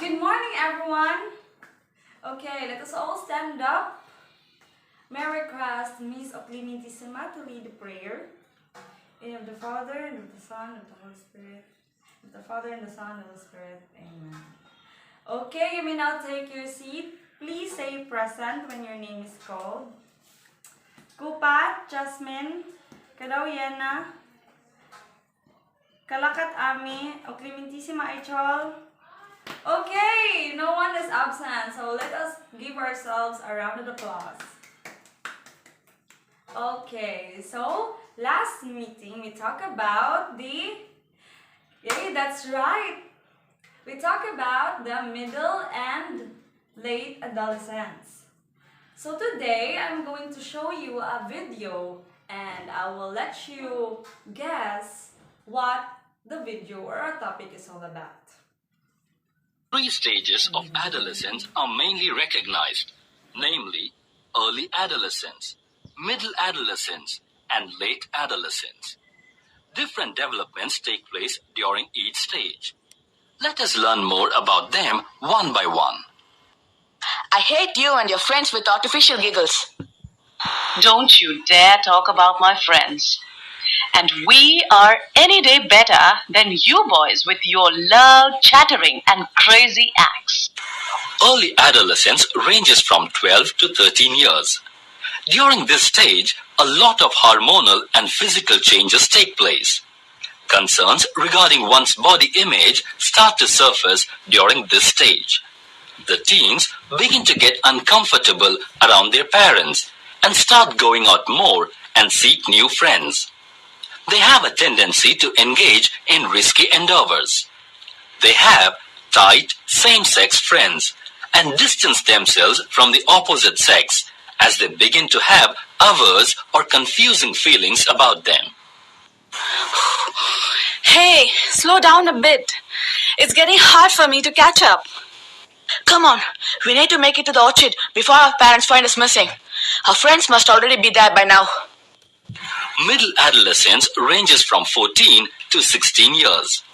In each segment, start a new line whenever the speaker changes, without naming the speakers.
Good morning, everyone. Okay, let us all stand up. May I request Miss Oclimitissima to lead the prayer. In the name of the Father, and of the Son, and of the Holy Spirit. Of the Father, and the Son, and the Holy Spirit. Amen. Okay, you may now take your seat. Please say present when your name is called. Kupat, Jasmine, Kadawyena, Kalakat Ami, Oclimitissima Aichol. Okay, no one is absent, so let us give ourselves a round of applause. Okay, so last meeting we talked about that's right. We talked about the middle and late adolescence. So today I'm going to show you a video and I will let you guess what the video or our topic is all about.
Three stages of adolescence are mainly recognized, namely early adolescence, middle adolescence, and late adolescence. Different developments take place during each stage. Let us learn more about them one by one.
I hate you and your friends with artificial giggles.
Don't you dare talk about my friends. And we are any day better than you boys with your loud chattering and crazy acts.
Early adolescence ranges from 12 to 13 years. During this stage, a lot of hormonal and physical changes take place. Concerns regarding one's body image start to surface during this stage. The teens begin to get uncomfortable around their parents and start going out more and seek new friends. They have a tendency to engage in risky endeavors. They have tight same-sex friends and distance themselves from the opposite sex as they begin to have averse or confusing feelings about them.
Hey, slow down a bit. It's getting hard for me to catch up. Come on, we need to make it to the orchard before our parents find us missing. Our friends must already be there by now.
Middle adolescence ranges from 14 to 16 years.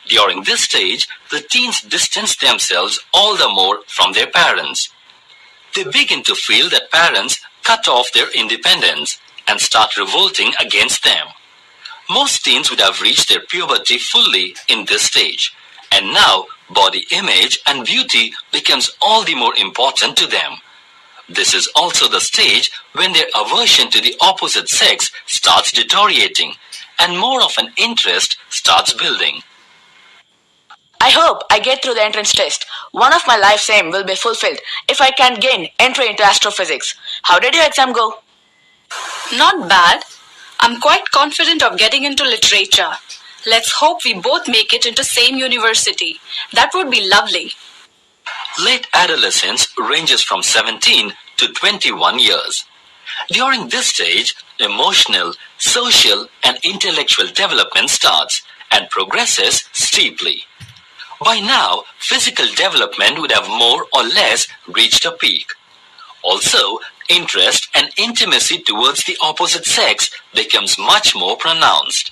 During this stage, the teens distance themselves all the more from their parents. They begin to feel that parents cut off their independence and start revolting against them. Most teens would have reached their puberty fully in this stage, and now body image and beauty becomes all the more important to them. This is also the stage when their aversion to the opposite sex starts deteriorating and more of an interest starts building.
I hope I get through the entrance test. One of my life's aim will be fulfilled if I can gain entry into astrophysics. How did your exam go?
Not bad. I'm quite confident of getting into literature. Let's hope we both make it into same university. That would be lovely.
Late adolescence ranges from 17 to 21 years. During this stage, emotional, social, and intellectual development starts and progresses steeply. By now, physical development would have more or less reached a peak. Also, interest and intimacy towards the opposite sex becomes much more pronounced.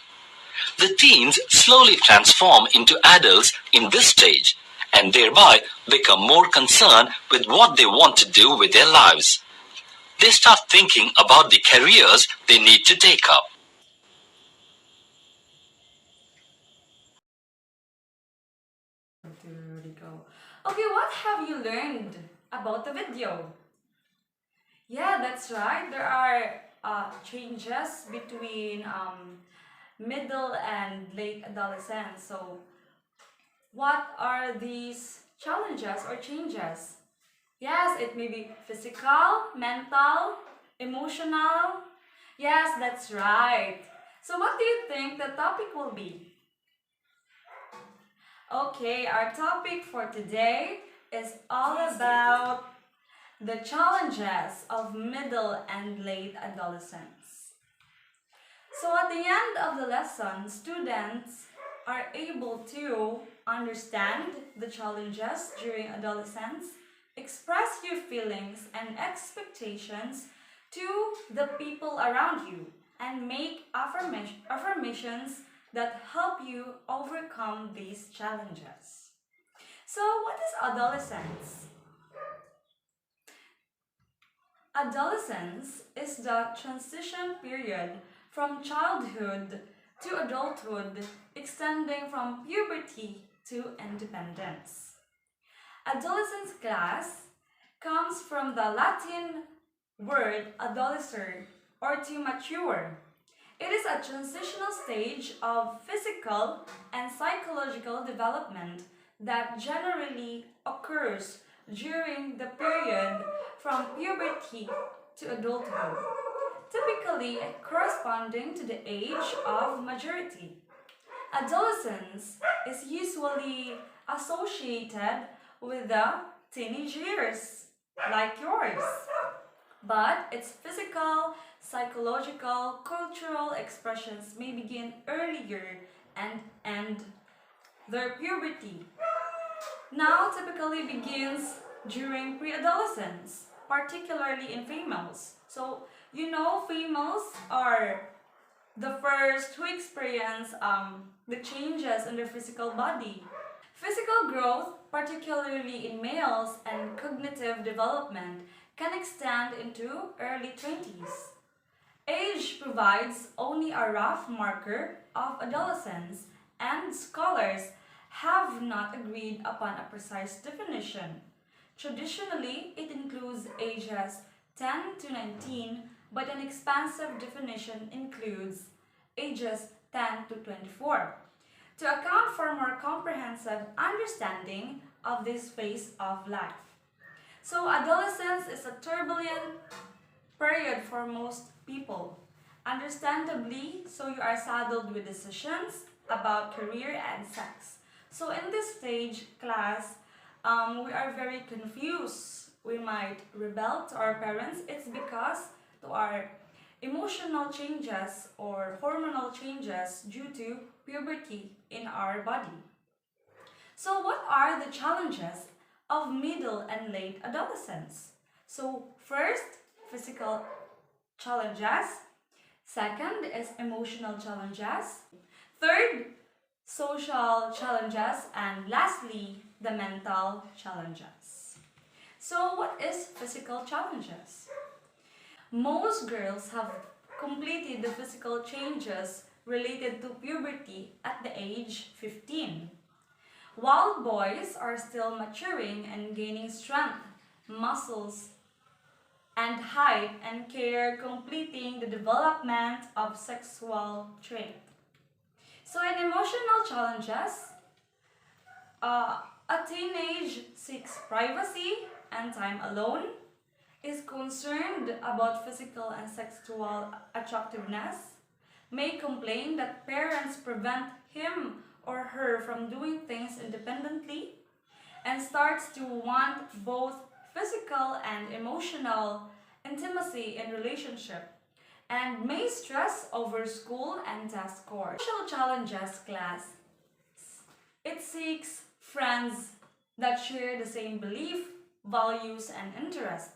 The teens slowly transform into adults in this stage and thereby become more concerned with what they want to do with their lives. They start thinking about the careers they need to take up.
Okay, what have you learned about the video? Yeah, that's right. There are changes between middle and late adolescence. So, what are these challenges or changes? Yes, it may be physical, mental, emotional. Yes, that's right. So, what do you think the topic will be? Okay, our topic for today is all about the challenges of middle and late adolescence. So at the end of the lesson, students are able to understand the challenges during adolescence, express your feelings and expectations to the people around you, and make affirmations that help you overcome these challenges. So, what is adolescence? Adolescence is the transition period from childhood to adulthood, extending from puberty to independence. Adolescence class comes from the Latin word adolescer, or to mature. It is a transitional stage of physical and psychological development that generally occurs during the period from puberty to adulthood, typically corresponding to the age of majority. Adolescence is usually associated with the teenage years, like yours. But its physical, psychological, cultural expressions may begin earlier and end their puberty. Now typically begins during pre-adolescence, particularly in females. So, females are the first who experience the changes in their physical body. Physical growth, particularly in males, and cognitive development can extend into early 20s. Age provides only a rough marker of adolescence, and scholars have not agreed upon a precise definition. Traditionally, it includes ages 10 to 19, but an expansive definition includes ages 10 to 24 to account for more comprehensive understanding of this phase of life. So, adolescence is a turbulent period for most people. Understandably, so you are saddled with decisions about career and sex. So, in this stage, class, we are very confused. We might rebel to our parents. It's because to our emotional changes or hormonal changes due to puberty in our body. So, what are the challenges of middle and late adolescence? So, first, physical challenges. Second is emotional challenges. Third, social challenges. And lastly, the mental challenges. So, what is physical challenges? Most girls have completed the physical changes related to puberty at the age 15, while boys are still maturing and gaining strength, muscles, and height and care, completing the development of sexual trait. So in emotional challenges, a teenage seeks privacy and time alone, is concerned about physical and sexual attractiveness, may complain that parents prevent him or her from doing things independently, and starts to want both physical and emotional intimacy in relationship, and may stress over school and test scores. Social challenges class. It seeks friends that share the same belief, values, and interests.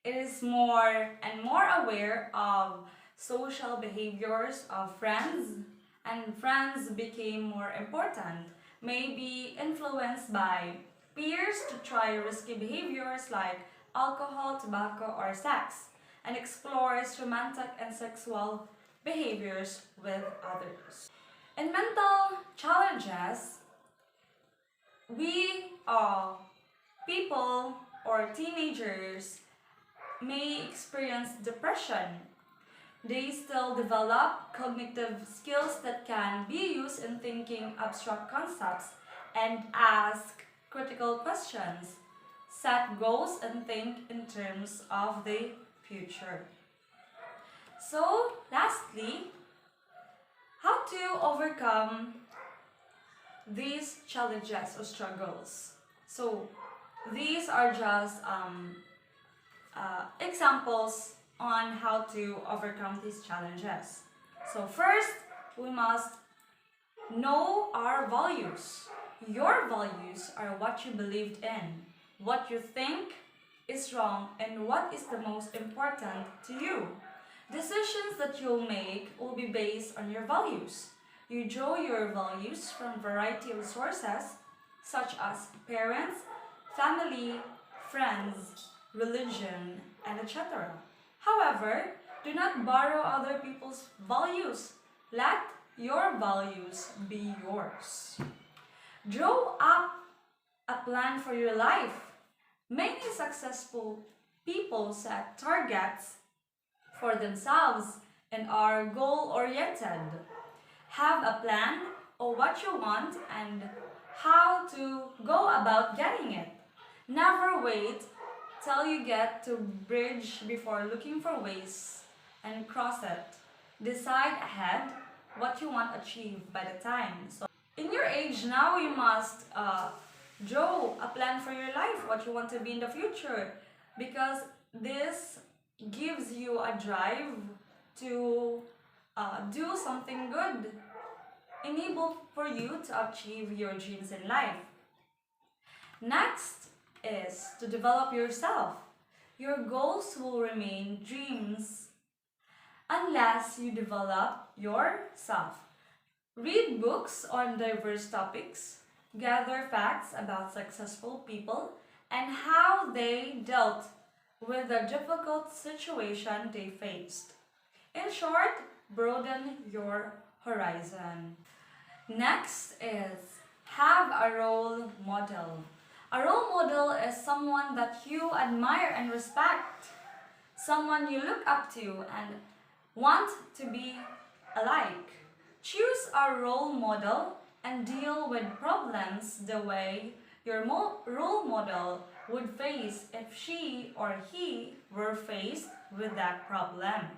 It is more and more aware of social behaviors of friends, and friends became more important, may be influenced by peers to try risky behaviors like alcohol, tobacco, or sex, and explores romantic and sexual behaviors with others. In mental challenges, we people or teenagers may experience depression. They still develop cognitive skills that can be used in thinking abstract concepts and ask critical questions, set goals, and think in terms of the future. So, lastly, how to overcome these challenges or struggles. So, these are just examples on how to overcome these challenges. So first, we must know our values. Your values are what you believed in, what you think is wrong, and what is the most important to you. Decisions that you'll make will be based on your values. You draw your values from a variety of sources such as parents, family, friends, religion, and etc. However, do not borrow other people's values. Let your values be yours. Draw up a plan for your life. Many successful people set targets for themselves and are goal oriented. Have a plan of what you want and how to go about getting it. Never wait till you get to bridge before looking for ways and cross it. Decide ahead what you want to achieve by the time. So in your age now, you must draw a plan for your life, what you want to be in the future, because this gives you a drive to do something good, enable for you to achieve your dreams in life. Next is to develop yourself. Your goals will remain dreams unless you develop yourself. Read books on diverse topics, gather facts about successful people and how they dealt with the difficult situation they faced. In short, broaden your horizon. Next is have a role model. A role model is someone that you admire and respect, someone you look up to and want to be alike. Choose a role model and deal with problems the way your role model would face if she or he were faced with that problem.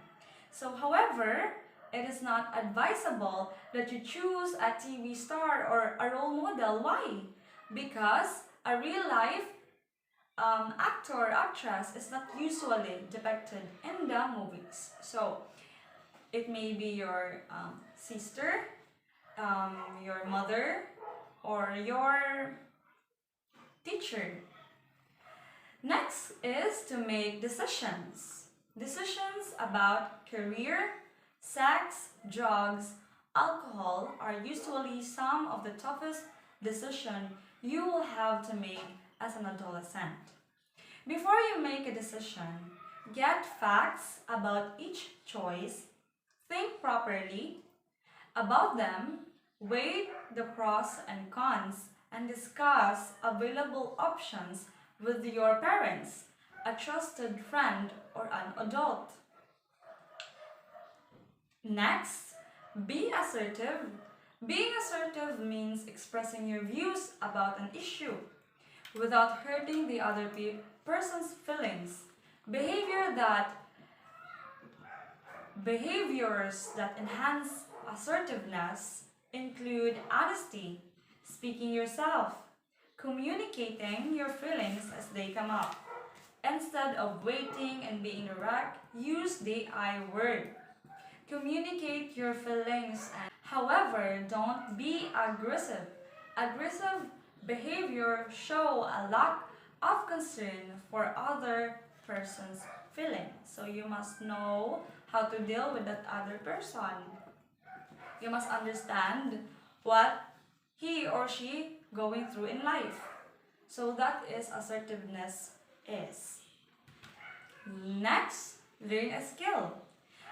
So, however, it is not advisable that you choose a TV star or a role model. Why? Because a real life actor or actress is not usually depicted in the movies. So, it may be your sister, your mother, or your teacher. Next is to make decisions. Decisions about career, sex, drugs, alcohol are usually some of the toughest decisions you will have to make as an adolescent. Before you make a decision, get facts about each choice, think properly about them, weigh the pros and cons, and discuss available options with your parents, a trusted friend, or an adult. Next, be assertive. Being assertive means expressing your views about an issue without hurting the other person's feelings. Behaviors that enhance assertiveness include honesty, speaking yourself, communicating your feelings as they come up. Instead of waiting and being direct, use the I word. Communicate your feelings and however, don't be aggressive. Aggressive behavior show a lack of concern for other person's feelings. So you must know how to deal with that other person. You must understand what he or she going through in life. So that is assertiveness is. Next, learn a skill.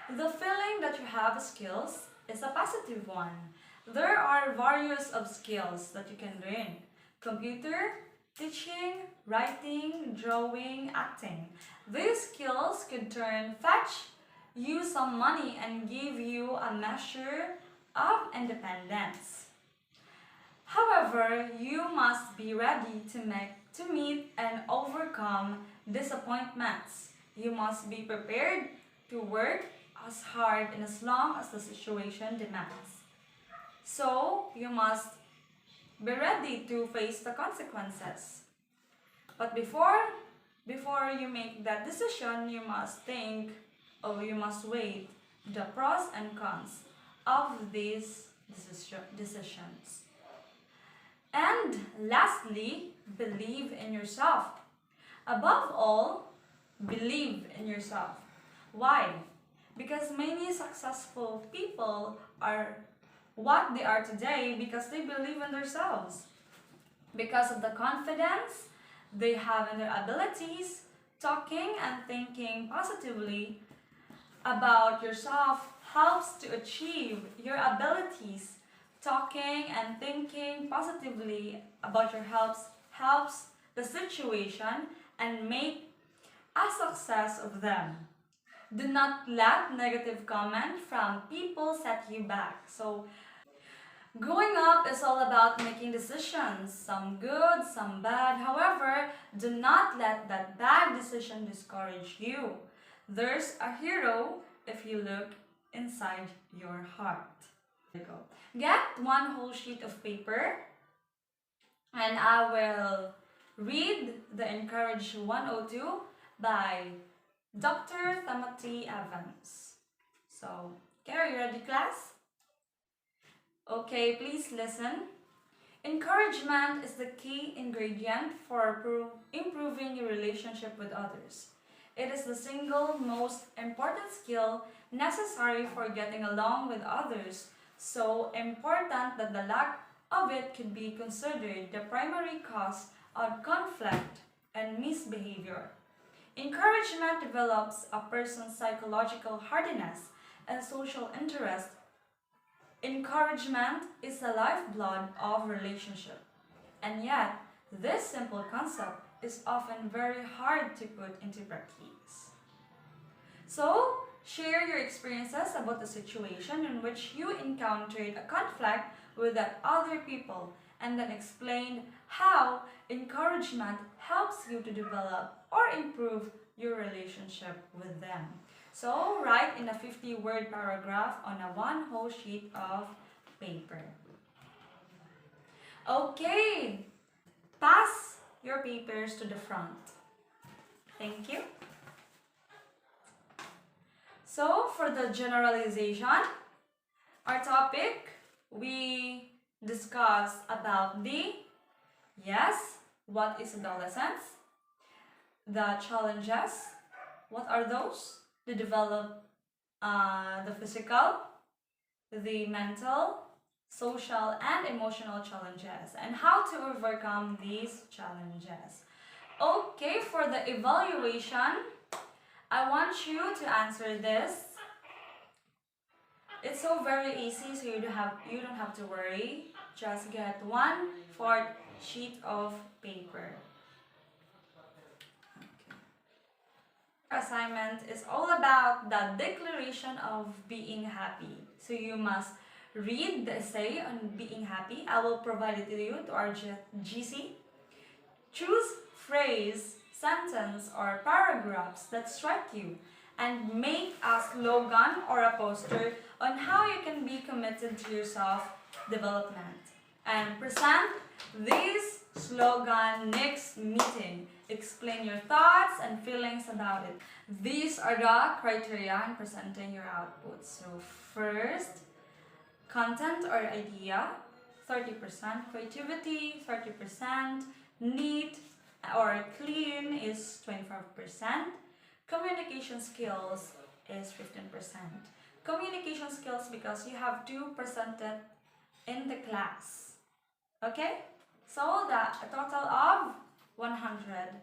The feeling that you have skills is a positive one. There are various of skills that you can learn. Computer, teaching, writing, drawing, acting. These skills could fetch you some money and give you a measure of independence. However, you must be ready to meet and overcome disappointments. You must be prepared to work as hard and as long as the situation demands. So, you must be ready to face the consequences. But before you make that decision, you must think or you must weigh the pros and cons of these decisions. And lastly, believe in yourself. Above all, believe in yourself. Why? Because many successful people are what they are today because they believe in themselves. Because of the confidence they have in their abilities, talking and thinking positively about yourself helps to achieve your abilities. Talking and thinking positively about your helps the situation and make a success of them. Do not let negative comment from people set you back. So growing up is all about making decisions, some good, some bad. However, do not let that bad decision discourage you. There's a hero if you look inside your heart. There you go. Get one whole sheet of paper and I will read the Encourage 102 by Dr. Timothy Evans. So, okay, are you ready, class? Okay, please listen. Encouragement is the key ingredient for improving your relationship with others. It is the single most important skill necessary for getting along with others, so important that the lack of it could be considered the primary cause of conflict and misbehavior. Encouragement develops a person's psychological hardiness and social interest. Encouragement is the lifeblood of relationship. And yet, this simple concept is often very hard to put into practice. So, share your experiences about the situation in which you encountered a conflict with that other people and then explain how encouragement helps you to develop or improve your relationship with them. So, write in a 50-word paragraph on a one whole sheet of paper. Okay, pass your papers to the front. Thank you. So, for the generalization, our topic, we discuss about what is adolescence, the challenges, what are those? To develop the physical, the mental, social, and emotional challenges, and how to overcome these challenges. Okay, for the evaluation, I want you to answer this. It's so very easy, so you don't have to worry. Just get 1/4 sheet of paper. Assignment is all about the declaration of being happy. So you must read the essay on being happy. I will provide it to you to our GC. Choose phrase, sentence, or paragraphs that strike you and make a slogan or a poster on how you can be committed to your self-development. And present this slogan next meeting. Explain your thoughts and feelings about it. These are the criteria in presenting your output. So first, content or idea, 30%, creativity, 30%, neat or clean is 25%, communication skills is 15%. Communication skills because you have to present it in the class. Okay? So a total of 100%.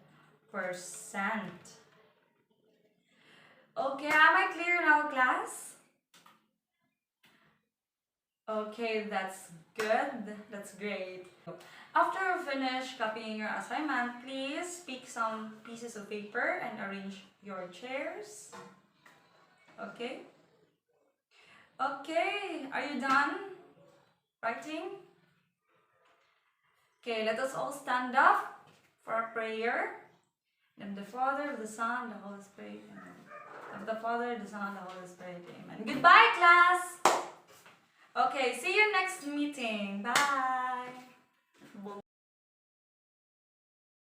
Okay, am I clear now, class? Okay, that's good. That's great. After you finish copying your assignment, please pick some pieces of paper and arrange your chairs. Okay? Okay, are you done writing? Okay, let us all stand up for a prayer. In the Father, the Son, the Holy Spirit. Amen. Of the Father, the Son, the Holy Spirit. Amen. Goodbye, class. Okay, see you next meeting. Bye.